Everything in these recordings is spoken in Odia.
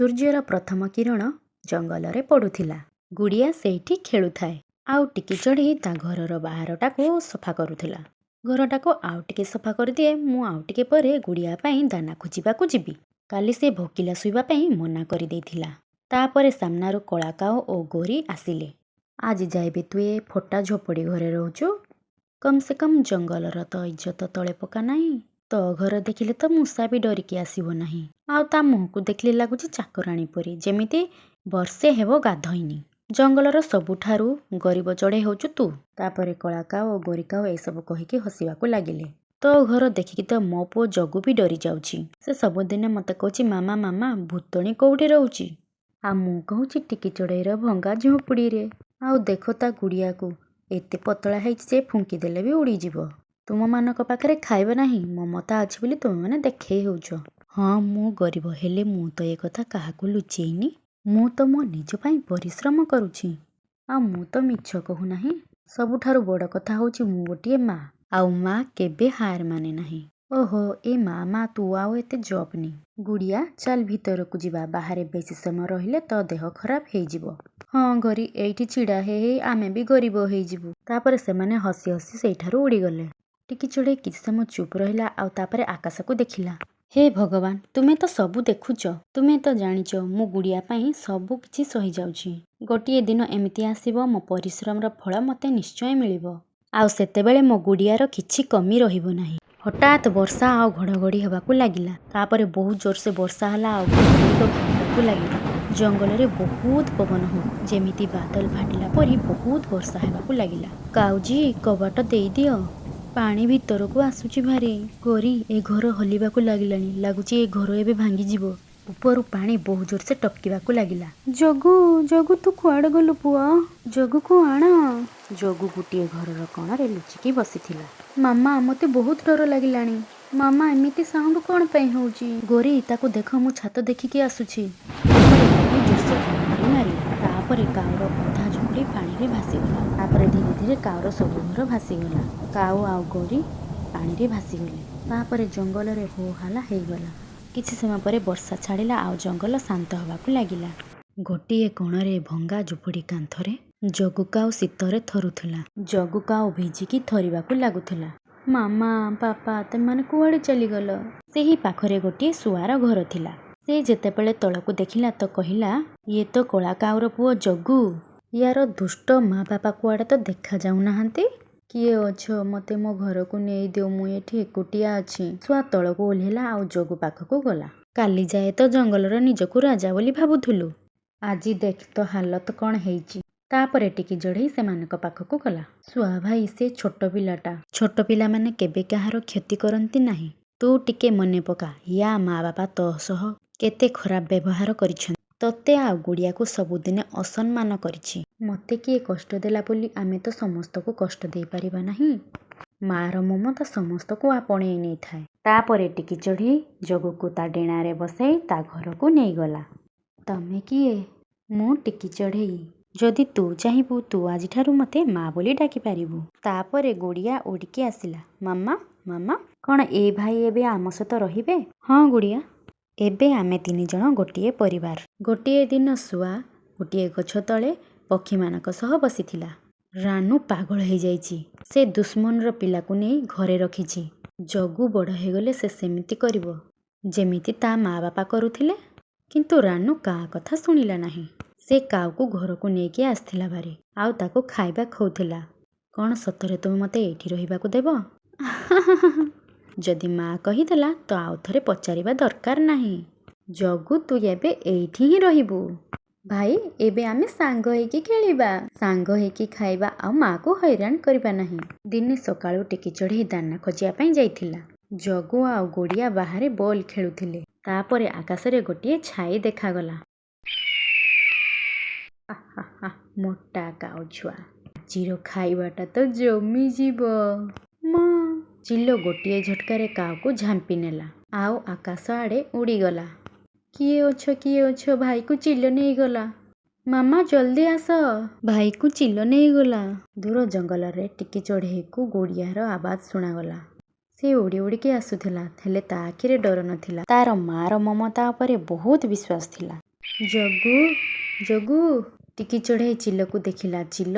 ସୂର୍ଯ୍ୟର ପ୍ରଥମ କିରଣ ଜଙ୍ଗଲରେ ପଡ଼ୁଥିଲା। ଗୁଡ଼ିଆ ସେଇଠି ଖେଳୁଥାଏ। ଆଉ ଟିକି ଚଢ଼େଇ ତା ଘରର ବାହାରଟାକୁ ସଫା କରୁଥିଲା। ଘରଟାକୁ ଆଉ ଟିକେ ସଫା କରିଦିଏ, ମୁଁ ଆଉ ଟିକେ ପରେ ଗୁଡ଼ିଆ ପାଇଁ ଦାନା ଖୋଜିବାକୁ ଯିବି। କାଲି ସେ ଭୋକିଲା ଶୋଇବା ପାଇଁ ମନା କରିଦେଇଥିଲା। ତାପରେ ସାମ୍ନାରୁ କଳା କାଉ ଓ ଗୋରି ଆସିଲେ। ଆଜି ଯାଏ ବି ତୁ ଏ ଫଟା ଝୋପଡ଼ି ଘରେ ରହୁଛୁ? କମ୍ ସେ କମ୍ ଜଙ୍ଗଲର ତ ଇଜ୍ଜତ ତଳେ ପକା ନାହିଁ। ତୋ ଘର ଦେଖିଲେ ତ ମୂଷା ବି ଡରିକି ଆସିବ ନାହିଁ। ଆଉ ତା ମୁହଁକୁ ଦେଖିଲେ ଲାଗୁଛି ଚାକରାଣୀ ପରି, ଯେମିତି ବର୍ଷେ ହେବ ଗାଧୋଇନି। ଜଙ୍ଗଲର ସବୁଠାରୁ ଗରିବ ଚଢ଼େଇ ହେଉଛୁ ତୁ। ତାପରେ କଳା କାଉ ଓ ଗୋରି କାଉ ଏସବୁ କହିକି ହସିବାକୁ ଲାଗିଲେ। ତୋ ଘର ଦେଖିକି ତ ମୋ ପୁଅ ଜଗୁ ବି ଡରି ଯାଉଛି। ସେ ସବୁଦିନେ ମୋତେ କହୁଛି ମାମା ମାମା ଭୂତଣୀ କୋଉଠି ରହୁଛି? ଆଉ ମୁଁ କହୁଛି ଟିକି ଚଢ଼େଇର ଭଙ୍ଗା ଝୁମ୍ପୁଡ଼ିରେ। ଆଉ ଦେଖ ତା ଗୁଡ଼ିଆକୁ, ଏତେ ପତଳା ହେଇଛି ଯେ ଫୁଙ୍କି ଦେଲେ ବି ଉଡ଼ିଯିବ। ତୁମମାନଙ୍କ ପାଖରେ ଖାଇବା ନାହିଁ, ମମତା ଅଛି ବୋଲି ତୁମେମାନେ ଦେଖେଇ ହେଉଛ। ହଁ ମୁଁ ଗରିବ, ହେଲେ ମୁଁ ତ ଏ କଥା କାହାକୁ ଲୁଚେଇନି। ମୁଁ ତ ମୋ ନିଜ ପାଇଁ ପରିଶ୍ରମ କରୁଛି। ଆଉ ମୁଁ ତ ମିଛ କହୁନାହିଁ। ସବୁଠାରୁ ବଡ଼ କଥା ହେଉଛି ମୁଁ ଗୋଟିଏ ମା। ଆଉ ମା କେବେ ହାର ମାନେ ନାହିଁ। ଓହୋ ଏ ମା ତୁ ଆଉ ଏତେ ଜବ୍ନି। ଗୁଡ଼ିଆ ଚାଲ ଭିତରକୁ ଯିବା, ବାହାରେ ବେଶୀ ସମୟ ରହିଲେ ତୋ ଦେହ ଖରାପ ହେଇଯିବ। ହଁ ଗରି, ଏଇଠି ଛିଡ଼ା ହେଇ ହେଇ ଆମେ ବି ଗରିବ ହେଇଯିବୁ। ତାପରେ ସେମାନେ ହସି ହସି ସେଇଠାରୁ ଉଡ଼ିଗଲେ। ଟିକି ଚଢ଼େଇ କିଛି ସମୟ ଚୁପ୍ ରହିଲା, ଆଉ ତାପରେ ଆକାଶକୁ ଦେଖିଲା। ହେ ଭଗବାନ, ତୁମେ ତ ସବୁ ଦେଖୁଛ। ତୁମେ ତ ଜାଣିଛ ମୁଁ ଗୁଡ଼ିଆ ପାଇଁ ସବୁ କିଛି ସହିଯାଉଛି। ଗୋଟିଏ ଦିନ ଏମିତି ଆସିବ, ମୋ ପରିଶ୍ରମର ଫଳ ମୋତେ ନିଶ୍ଚୟ ମିଳିବ। ଆଉ ସେତେବେଳେ ମୋ ଗୁଡ଼ିଆର କିଛି କମି ରହିବ ନାହିଁ। ହଠାତ୍ ବର୍ଷା ଆଉ ଘଡ଼ଘଡ଼ି ହେବାକୁ ଲାଗିଲା। ତାପରେ ବହୁତ ଜୋରସେ ବର୍ଷା ହେଲା ଆଉ ଘଡ଼ଘଡ଼ିକ ଭାଙ୍ଗିବାକୁ ଲାଗିଲା। ଜଙ୍ଗଲରେ ବହୁତ ପବନ ହଉ, ଯେମିତି ବାଦଲ ଫାଟିଲା ପରି ବହୁତ ବର୍ଷା ହେବାକୁ ଲାଗିଲା। କାଉଜୀ କବାଟ ଦେଇଦିଅ, ପାଣି ଭିତରକୁ ଆସୁଛି ଭାରି। ଗୋରି, ଏ ଘର ହଲିବାକୁ ଲାଗିଲାଣି, ଲାଗୁଛି ଏ ଘର ଏବେ ଭାଙ୍ଗିଯିବ। ଉପରୁ ପାଣି ବହୁ ଜୋରସେ ଟପକିବାକୁ ଲାଗିଲା। ଜଗୁ ଜଗୁ ତୁ କୁଆଡ଼େ ଗଲୁ ପୁଅ? ଜଗୁକୁ ଆଣ। ଜଗୁ ଗୋଟିଏ ଘରର କୋଣରେ ଲୁଚିକି ବସିଥିଲା। ମାମା ମୋତେ ବହୁତ ଡର ଲାଗିଲାଣି। ମାମା ଏମିତି ସାଉଣ୍ଡ କ'ଣ ପାଇଁ ହେଉଛି? ଗୋରି ତାକୁ ଦେଖ, ମୁଁ ଛାତ ଦେଖିକି ଆସୁଛି। ତାପରେ କାଉର ଅଧା ଝୁମ୍ପୁଡ଼ି ପାଣିରେ ଭାସିଗଲା। ତାପରେ ଧୀରେ ଧୀରେ କାଉର ସବୁ ଘର ଭାସିଗଲା। କାଉ ଆଉ ଗୋରି ପାଣିରେ ଭାସିଗଲେ। ତାପରେ ଜଙ୍ଗଲରେ ହୋ ହାଲ୍ଲା ହେଇଗଲା। କିଛି ସମୟ ପରେ ବର୍ଷା ଛାଡ଼ିଲା ଆଉ ଜଙ୍ଗଲ ଶାନ୍ତ ହେବାକୁ ଲାଗିଲା। ଗୋଟିଏ କୋଣରେ ଭଙ୍ଗା ଝୁମ୍ପୁଡ଼ି କାନ୍ଥରେ ଜଗୁ କାଉ ଶୀତରେ ଥରୁଥିଲା। ଜଗୁ କାଉ ଭିଜିକି ଥରିବାକୁ ଲାଗୁଥିଲା। ମାମା ପାପା ତମେମାନେ କୁଆଡ଼େ ଚାଲିଗଲ? ସେହି ପାଖରେ ଗୋଟିଏ ଶୁଆର ଘର ଥିଲା। ସେ ଯେତେବେଳେ ତଳକୁ ଦେଖିଲା ତ କହିଲା, ଇଏ ତ କଳା କାଉର ପୁଅ ଜଗୁ। ୟାର ଦୁଷ୍ଟ ମା ବାପା କୁଆଡ଼େ ତ ଦେଖା ଯାଉନାହାନ୍ତି। କିଏ ଅଛ? ମୋତେ ମୋ ଘରକୁ ନେଇଦିଅ, ମୁଁ ଏଠି ଏକୁଟିଆ ଅଛି। ଶୁଆ ତଳକୁ ଓହ୍ଲେଇଲା ଆଉ ଜଗୁ ପାଖକୁ ଗଲା। କାଲି ଯାଏ ତ ଜଙ୍ଗଲର ନିଜକୁ ରାଜା ବୋଲି ଭାବୁଥିଲୁ, ଆଜି ଦେଖ ତ ହାଲତ କ'ଣ ହେଇଛି। ତାପରେ ଟିକି ଚଢ଼େଇ ସେମାନଙ୍କ ପାଖକୁ ଗଲା। ଶୁଆ ଭାଇ, ସେ ଛୋଟ ପିଲାଟା। ଛୋଟ ପିଲାମାନେ କେବେ କାହାର କ୍ଷତି କରନ୍ତି ନାହିଁ। ତୁ ଟିକେ ମନେ ପକା, ୟା ମା ବାପା ତୋ ସହ କେତେ ଖରାପ ବ୍ୟବହାର କରିଛନ୍ତି। ତୋତେ ଆଉ ଗୁଡ଼ିଆକୁ ସବୁଦିନେ ଅସମ୍ମାନ କରିଛି। ମୋତେ କିଏ କଷ୍ଟ ଦେଲା ବୋଲି ଆମେ ତ ସମସ୍ତଙ୍କୁ କଷ୍ଟ ଦେଇପାରିବା ନାହିଁ। ମାର ମମତା ସମସ୍ତଙ୍କୁ ଆପଣେଇ ନେଇଥାଏ। ତାପରେ ଟିକି ଚଢ଼େଇ ଜଗୁକୁ ତା ଡେଣାରେ ବସାଇ ତା ଘରକୁ ନେଇଗଲା। ତମେ କିଏ? ମୁଁ ଟିକି ଚଢ଼େଇ। ଯଦି ତୁ ଚାହିଁବୁ ତୁ ଆଜିଠାରୁ ମୋତେ ମା ବୋଲି ଡାକିପାରିବୁ। ତାପରେ ଗୁଡ଼ିଆ ଉଡ଼ିକି ଆସିଲା। ମାମା ମାମା, କ'ଣ ଏ ଭାଇ ଏବେ ଆମ ସହିତ ରହିବେ? ହଁ ଗୁଡ଼ିଆ, ଏବେ ଆମେ ତିନିଜଣ ଗୋଟିଏ ପରିବାର। ଗୋଟିଏ ଦିନ ଶୁଆ ଗୋଟିଏ ଗଛ ତଳେ ପକ୍ଷୀମାନଙ୍କ ସହ ବସିଥିଲା। ରାନୁ ପାଗଳ ହେଇଯାଇଛି। ସେ ଦୁଶ୍ମନର ପିଲାକୁ ନେଇ ଘରେ ରଖିଛି। ଜଗୁ ବଡ଼ ହେଇଗଲେ ସେ ସେମିତି କରିବ, ଯେମିତି ତା ମା ବାପା କରୁଥିଲେ। କିନ୍ତୁ ରାନୁ କାହା କଥା ଶୁଣିଲା ନାହିଁ। ସେ କାଉକୁ ଘରକୁ ନେଇକି ଆସିଥିଲା ଭାରି, ଆଉ ତାକୁ ଖାଇବା ଖୋଉଥିଲା। କ'ଣ ସତରେ ତୁମେ ମୋତେ ଏଇଠି ରହିବାକୁ ଦେବ? ଯଦି ମା କହିଦେଲା ତ ଆଉ ଥରେ ପଚାରିବା ଦରକାର ନାହିଁ। ଜଗୁ, ତୁ ଏବେ ଏଇଠି ହିଁ ରହିବୁ। ଭାଇ, ଏବେ ଆମେ ସାଙ୍ଗ ହେଇକି ଖେଳିବା, ସାଙ୍ଗ ହେଇକି ଖାଇବା, ଆଉ ମାକୁ ହଇରାଣ କରିବା ନାହିଁ। ଦିନେ ସକାଳୁ ଟିକି ଚଢ଼େଇ ଦାନା ଖୋଜିବା ପାଇଁ ଯାଇଥିଲା। ଜଗୁ ଆଉ ଗୁଡ଼ିଆ ବାହାରେ ବଲ୍ ଖେଳୁଥିଲେ। ତାପରେ ଆକାଶରେ ଗୋଟିଏ ଛାଇ ଦେଖାଗଲା। ମୋଟା କାଉ ଛୁଆ, ଆଜିର ଖାଇବାଟା ତ ଜମିଯିବ। ମା ଚିଲ ଗୋଟିଏ ଝଟକାରେ କାଉକୁ ଝାମ୍ପି ନେଲା ଆଉ ଆକାଶ ଆଡ଼େ ଉଡ଼ିଗଲା। କିଏ ଅଛ କିଏ ଅଛ? ଭାଇକୁ ଚିଲ ନେଇଗଲା। ମାମା ଜଲ୍ଦି ଆସ, ଭାଇକୁ ଚିଲ ନେଇଗଲା। ଦୂର ଜଙ୍ଗଲରେ ଟିକି ଚଢ଼େଇକୁ ଗୁଡ଼ିଆର ଆବାଜ ଶୁଣାଗଲା। ସେ ଉଡ଼ି ଉଡ଼ିକି ଆସୁଥିଲା, ହେଲେ ତା ଆଖିରେ ଡର ନଥିଲା। ତାର ମାର ମମତା ଉପରେ ବହୁତ ବିଶ୍ୱାସ ଥିଲା। ଜଗୁ ଜଗୁ। ଟିକି ଚଢ଼େଇ ଚିଲକୁ ଦେଖିଲା। ଚିଲ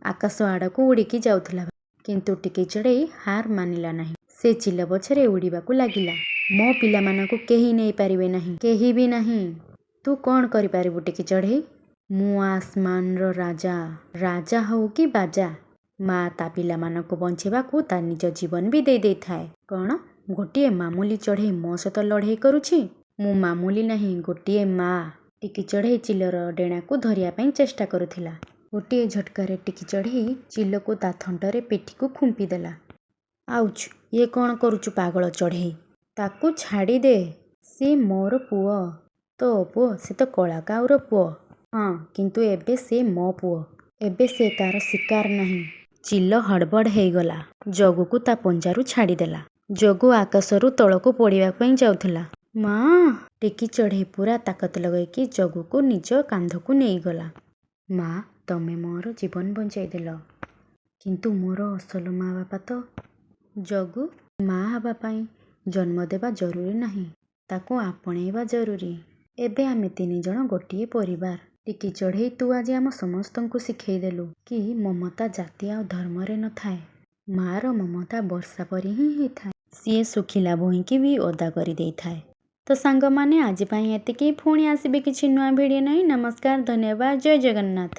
ଆକାଶ ଆଡ଼କୁ ଉଡ଼ିକି ଯାଉଥିଲା, କିନ୍ତୁ ଟିକି ଚଢ଼େଇ ହାର ମାନିଲା ନାହିଁ। ସେ ଚିଲ ପଛରେ ଉଡ଼ିବାକୁ ଲାଗିଲା। ମୋ ପିଲାମାନଙ୍କୁ କେହି ନେଇପାରିବେ ନାହିଁ, କେହି ବି ନାହିଁ। ତୁ କ'ଣ କରିପାରିବୁ ଟିକି ଚଢ଼େଇ? ମୁଁ ଆସମାନର ରାଜା, ରାଜା ହଉ କି ବାଜା। ମା ତା ପିଲାମାନଙ୍କୁ ବଞ୍ଚେଇବାକୁ ତା ନିଜ ଜୀବନ ବି ଦେଇଥାଏ। କ'ଣ ଗୋଟିଏ ମାମୁଲି ଚଢ଼େଇ ମୋ ସହିତ ଲଢ଼େଇ କରୁଛି? ମୁଁ ମାମୁଲି ନାହିଁ, ଗୋଟିଏ ମା। ଟିକି ଚଢ଼େଇ ଚିଲର ଡେଣାକୁ ଧରିବା ପାଇଁ ଚେଷ୍ଟା କରୁଥିଲା। ଗୋଟିଏ ଝଟକାରେ ଟିକି ଚଢ଼େଇ ଚିଲକୁ ତା ଥଣ୍ଟରେ ପିଠିକୁ ଖୁମ୍ପି ଦେଲା। ଆଉଚ୍! ଇଏ କ'ଣ କରୁଛୁ ପାଗଳ ଚଢ଼େଇ? ତାକୁ ଛାଡ଼ି ଦେ। ସେ ମୋର ପୁଅ। ତୋ ପୁଅ? ସେ ତ କଳା କାଉର ପୁଅ। ହଁ, କିନ୍ତୁ ଏବେ ସେ ମୋ ପୁଅ। ଏବେ ସେ କାହାର ଶିକାର ନାହିଁ। ଚିଲ ହଡ଼ବଡ଼ ହେଇଗଲା। ଜଗୁକୁ ତା ପଞ୍ଜାରୁ ଛାଡ଼ିଦେଲା। ଜଗୁ ଆକାଶରୁ ତଳକୁ ପଡ଼ିବା ପାଇଁ ଯାଉଥିଲା। ମା! ଟିକି ଚଢ଼େଇ ପୂରା ତାକତ ଲଗେଇକି ଜଗୁକୁ ନିଜ କାନ୍ଧକୁ ନେଇଗଲା। ମା, ତମେ ମୋର ଜୀବନ ବଞ୍ଚାଇଦେଲ, କିନ୍ତୁ ମୋର ଅସଲ ମା ବାପା ତ। ଜଗୁ, ମା ହେବା ପାଇଁ ଜନ୍ମ ଦେବା ଜରୁରୀ ନାହିଁ, ତାକୁ ଆପଣେଇବା ଜରୁରୀ। ଏବେ ଆମେ 3 ଜଣ ଗୋଟିଏ ପରିବାର। ଟିକି ଚଢ଼େଇ, ତୁ ଆଜି ଆମ ସମସ୍ତଙ୍କୁ ଶିଖେଇଦେଲୁ କି ମମତା ଜାତି ଆଉ ଧର୍ମରେ ନଥାଏ। ମା'ର ମମତା ବର୍ଷା ପରି ହିଁ ହେଇଥାଏ। ସିଏ ଶୁଖିଲା ଭୂଇଁକି ବି ଓଦା କରିଦେଇଥାଏ। ତ ସାଙ୍ଗମାନେ, ଆଜି ପାଇଁ ଏତିକି। ପୁଣି ଆସିବେ କିଛି ନୂଆ ଭିଡ଼ିଓ ନେଇ। ନମସ୍କାର, ଧନ୍ୟବାଦ, ଜୟ ଜଗନ୍ନାଥ।